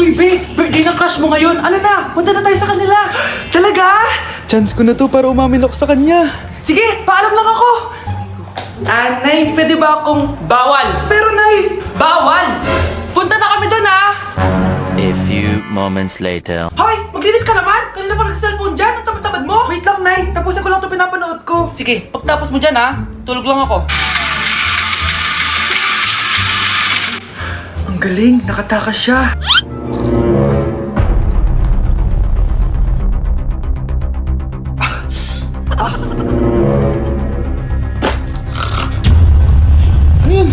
Uy, babe! Birthday ng crush mo ngayon! Ano na? Punta na tayo sa kanila! Talaga? Chance ko na to para umamin ako sa kanya. Sige, paalam lang ako! Nay, pwede ba akong bawal? Pero Nay! Bawal! Punta na kami doon, ha? A few moments later. Hoy! Maglinis ka naman! Kanina pa nag-cellphone dyan! Ang tamad-tamad mo! Wait lang, Nay! Tapusin ko lang ito pinapanood ko. Sige, pagtapos mo dyan, ha? Tulog lang ako. Ang galing, nakatakas siya. Ano yun?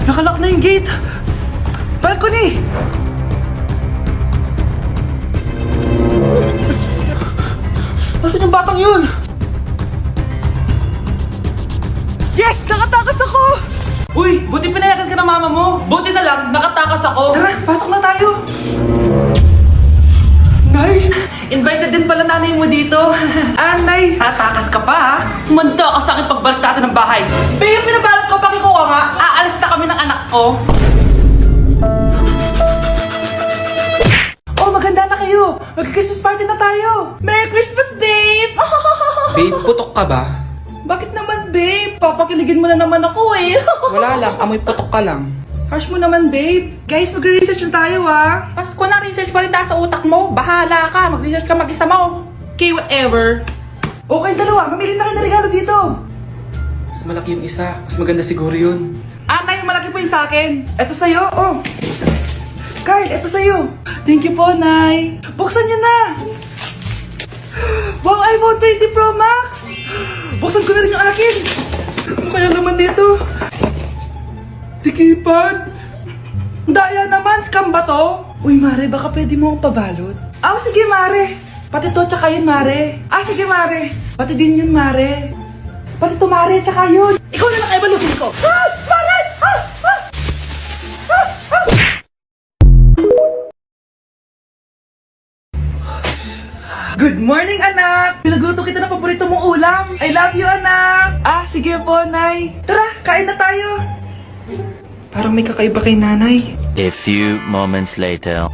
Nakalock na yung gate! Balcony! Nasaan yung batang yun? Yes! Nakatakas ako! Uy! Buti pinayagan ka ng mama mo! Buti na lang, nakatakas ako! Tara, pasok na tayo! Nay! Invited din pala nanay mo dito! Nay! Tatakas ka pa, ha? Manda ka sa akin pagbalik natin ng bahay! Babe, pinabalot ko, pakikuha nga! Aalis na kami ng anak ko! Oh, maganda na kayo! Mag-Christmas party na tayo! Merry Christmas, babe! Babe, putok ka ba? Bakit naman, babe? Papakiligin mo na naman ako eh. Wala lang, amoy putok ka lang. Harsh mo naman, babe. Guys, mag-research na tayo, ha? Pasko na, research pa rin tayo sa utak mo. Bahala ka. Mag-research ka mag-isa mo. Okay, whatever. Okay, dalawa. Mamili na kayo ng regalo dito. Mas malaki yung isa, mas maganda siguro yun. Nay, malaki po yung sa akin. Ito sa'yo, oh. Kyle, ito sa'yo. Thank you po, Nay. Buksan niyo na. Wow, iPhone 20 Pro Max. Buksan ko na rin yung akin. Ano kaya naman dito? Tikipad. Daya naman, scam ba to? Uy, Mare, baka pwede mo akong pabalot. Sige, Mare. Pati to, tsaka yun, Mare. Sige, Mare. Pati din yun, Mare. Pati to, Mare, tsaka yun. Ikaw na lang ay balutin ko. Mare! Good morning, anak! Pinagluto kita ng paborito mong ulam. I love you, anak! Sige po, Nay. Tara, kain na tayo. Parang may kakaiba kay nanay. A few moments later.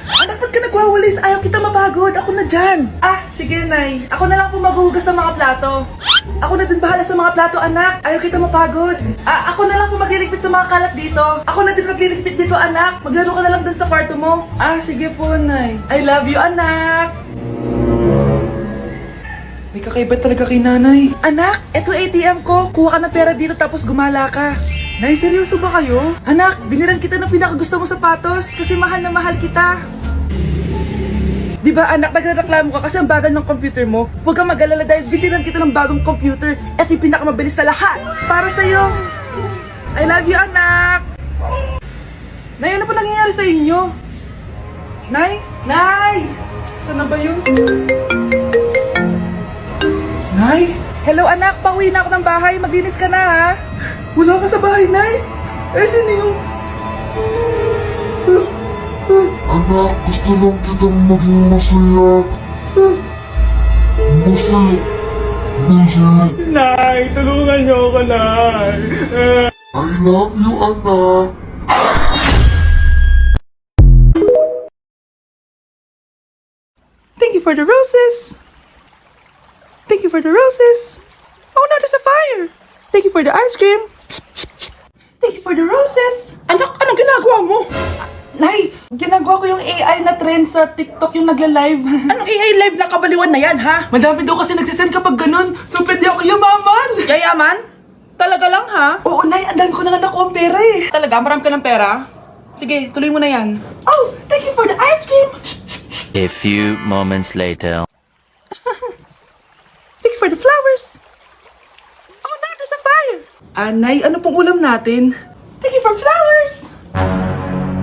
Anak, ba't ka nagwawalis? Ayaw kita mapagod. Ako na dyan. Sige, Nay. Ako na lang po maghuhugas sa mga plato. Ako na din bahala sa mga plato, anak. Ayaw kita mapagod. Ako na lang po magliligpit sa mga kalat dito. Ako na din magliligpit dito, anak. Maglaro ka na lang dun sa kwarto mo. Sige po, Nay. I love you, anak. May kakaiba talaga kay nanay. Anak, eto ATM ko. Kuha ka ng pera dito tapos gumala ka. Nay, seryoso ba kayo? Anak, binilan kita ng pinakagusto mo sapatos kasi mahal na mahal kita. Di ba anak, nagreklamo ka kasi ang bagal ng computer mo? Huwag kang mag-alala dahil binilan kita ng bagong computer at yung pinakamabilis sa lahat. Para sa'yo. I love you, anak. Nay, ano pa nangyayari sa inyo? Nay? Nay! Saan na ba yun? Nay? Hello anak, pauwi na ako ng bahay. Maglinis ka na ha? Wala ka sa bahay, Nay? Sino yung... Anak, gusto lang kitang maging masaya. Masaya. Nay, tulungan niyo ako, Nay. I love you, anak. Thank you for the roses. Thank you for the roses. Oh no, there's a fire. Thank you for the ice cream. Thank you for the roses. Anak, anong ginagawa mo? Nay, ginagawa ko yung AI na trend sa TikTok yung nagla-live. Anong AI live na kabaliwan na yan, ha? Madami daw kasi nagsisend kapag ganun, so pwede ako yumaman. Yayaman? Talaga lang, ha? Oo, Nay, ang dami ko na nga nakuha ang pera eh. Talaga? Marami ka ng pera? Sige, tuloy mo na yan. Oh, thank you for the ice cream. A few moments later. Thank you for the flowers. Oh no, there's a fire. Nay, ano pong ulam natin? Thank you for flowers.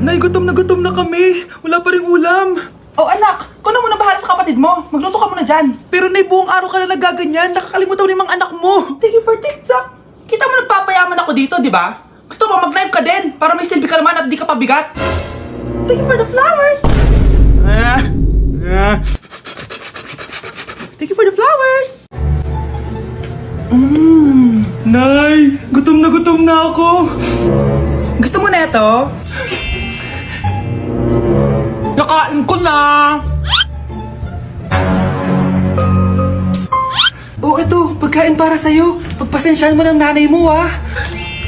Nay, gutom na kami. Wala pa rin ulam. Oh anak, kung na muna bahala sa kapatid mo. Magluto ka muna dyan. Pero Nay, buong araw ka na nagaganyan. Nakakalimutan ni mga anak mo. Thank you for TikTok. Kita mo nagpapayaman ako dito, di ba? Gusto mo mag-live ka din para may silbi ka naman at di ka pabigat. Thank you for the flowers. Thank you for the flowers. Nay, gutom na ako. Gusto mo na ito? Nakain ko na! Oh, ito, pagkain para sa'yo. Pagpasensyahan mo ng nanay mo, ah.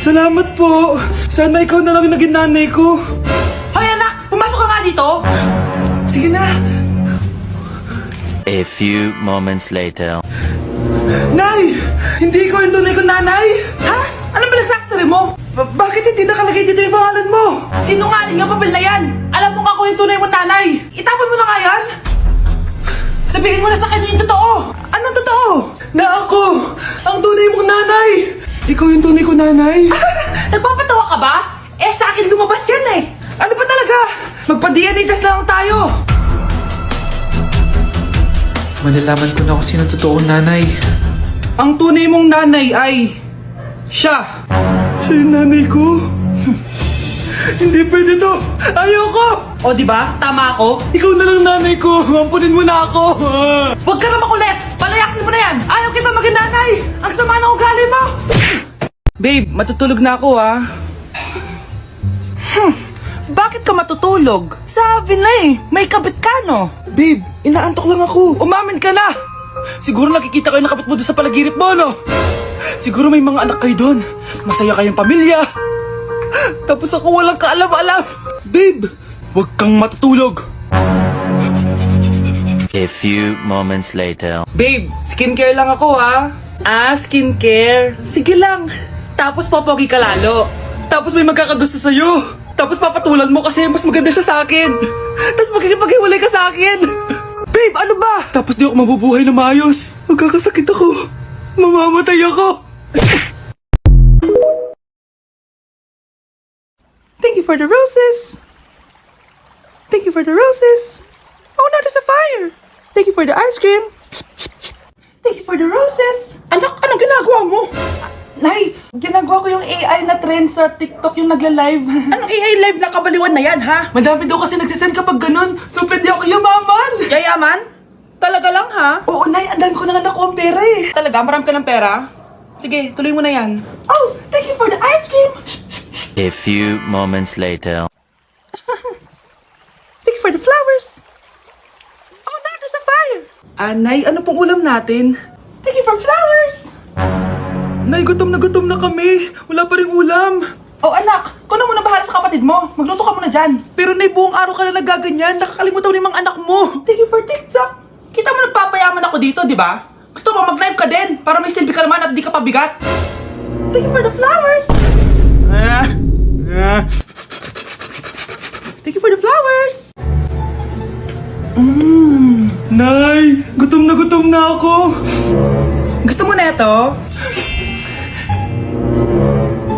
Salamat po. Sana ikaw na lang yung naging nanay ko. Hoy anak! Pumasok ka nga dito! Sige na. A few moments later. Nay, hindi ko yung tunay kong nanay. Ha? Ano ba nagsasabi mo? Bakit hindi nakalagay dito yung pangalan mo? Sinungaling yung papel na yan! Alam mo nga ako yung tunay mong nanay! Itapon mo na nga yan! Sabihin mo na sa kanya yung totoo! Anong totoo? Na ako, ang tunay mong nanay. Ikaw yung tunay ko nanay. Nagpapatawa ka ba? Eh sa akin lumabas yan eh! Ano ba talaga? Magpa-DNA test na lang tayo! Malalaman ko na kung sino totoong nanay. Ang tunay mong nanay ay... siya. Siya yung nanay ko. Hindi pwede to. Ayoko. O di ba? Tama ako? Ikaw na lang nanay ko. Ampunin mo na ako. Huwag ka na makulit! Palayasin mo na yan! Ayaw kita maging nanay! Ang sama ng ugali mo! Babe, matutulog na ako ah. Bakit ka matutulog? Sabi na eh, may kabit ka no? Babe, inaantok lang ako. Umamin ka na! Siguro nakikita kayo nakabit mo doon sa palagirit mo, no? Siguro may mga anak kayo doon. Masaya kayong pamilya. Tapos ako walang kaalam-alam. Babe, huwag kang matutulog. A few moments later. Babe, skincare lang ako ha. Ah, skincare. Sige lang. Tapos popogi ka lalo. Tapos may magkakagusto sa'yo. Tapos papatulan mo kasi mas maganda siya sa akin. Tapos magkikipaghiwalay ka sa akin. Babe, ano ba? Tapos di ako mabubuhay na maayos. Magkakasakit ako. Mamamatay ako. Thank you for the roses. Thank you for the roses. Oh no, there's a fire. Thank you for the ice cream. Thank you for the roses. Anak, anong ginagawa mo? Nay, ginagawa ko yung AI na trend sa TikTok yung nagla-live. Anong AI live na kabaliwan na yan, ha? Madami daw kasi nagsisend kapag ganun. So pwede ako yumaman. Yayaman? Talaga lang, ha? Oo, Nay, ang dami ko na nga nakuha ang pera eh. Talaga, marami ka ng pera? Sige, tuloy mo na yan. Oh, thank you for the ice cream. A few moments later. Thank you for the flowers. Oh no, there's a fire. Nay, ano pong ulam natin? Thank you for flowers. Nay, gutom na kami. Wala pa rin ulam. Oh anak, kung na muna bahala sa kapatid mo. Magluto ka muna dyan. Pero Nay, buong araw ka na nagaganyan. Nakakalimutan mo na yung mga anak mo. Thank you for TikTok. Kita mo nagpapayaman ako dito, di ba? Gusto mo mag-live ka din para may silbi ka naman at di ka pabigat. Thank you for the flowers. Thank you for the flowers. Nay, gutom na ako. Gusto mo na ito?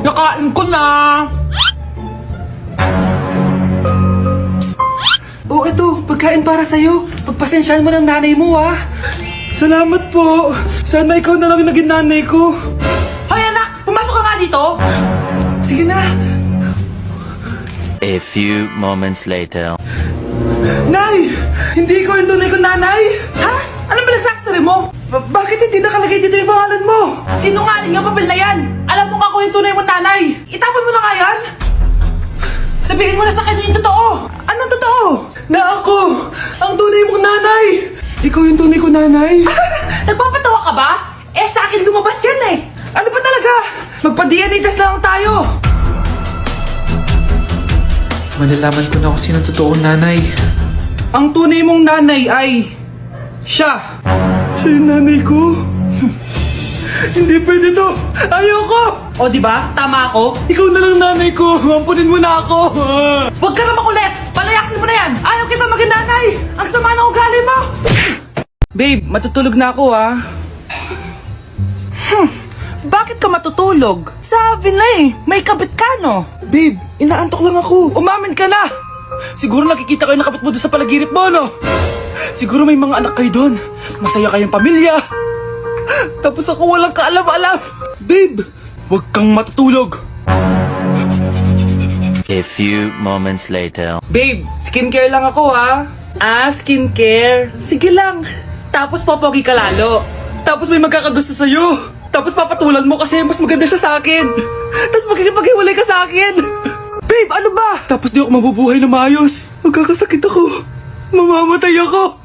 Nakain ko na. Oh, ito, pagkain para sa'yo. Pagpasensyahan mo ng nanay mo, ah. Salamat po. Sana ikaw na lang yung naging nanay ko. Hoy anak, pumasok ka nga dito. Sige na. A few moments later. Nay, hindi ko yung tunay kong nanay. Ha? Ano ba nagsasabi mo? Bakit hindi nakalagay dito yung pangalan mo? Sinungaling yung papel na yan. Alam mo nga ako yung tunay mong nanay. Itapon mo na nga yan. Sabihin mo na sa kanya yung totoo. Anong totoo? Na ako, ang tunay mong nanay. Ikaw yung tunay ko nanay. Nagpapatawa ka ba? Eh sa akin lumabas yan eh. Ano ba talaga? Magpa-DNA test na lang tayo. Malalaman ko na kung sino totoong nanay. Ang tunay mong nanay ay... siya. Siya yung nanay ko. Hindi pwede to. Ayoko. O di ba? Tama ako? Ikaw na lang nanay ko. Ampunin mo na ako. Huwag ka na makulit. Palayasin mo na yan. Ayaw kita maging nanay. Ang sama ng ugali mo. Babe, matutulog na ako ah. Bakit ka matutulog? Sabi na eh, may kabit ka no? Babe, inaantok lang ako. Umamin ka na. Siguro nakikita kayo nakabit mo doon sa palagirit mo, no? Siguro may mga anak kayo doon. Masaya kayong pamilya. Tapos ako walang kaalam-alam. Babe, huwag kang matutulog. A few moments later. Babe, skincare lang ako ha. Ah, skincare. Sige lang. Tapos popogi ka lalo. Tapos may magkakagusto sa'yo. Tapos papatulan mo kasi mas maganda siya sa akin. Tapos makikipaghiwalay ka sa akin. Babe, ano ba? Tapos di ako mabubuhay na maayos. Magkakasakit ako. Mamamatay ako.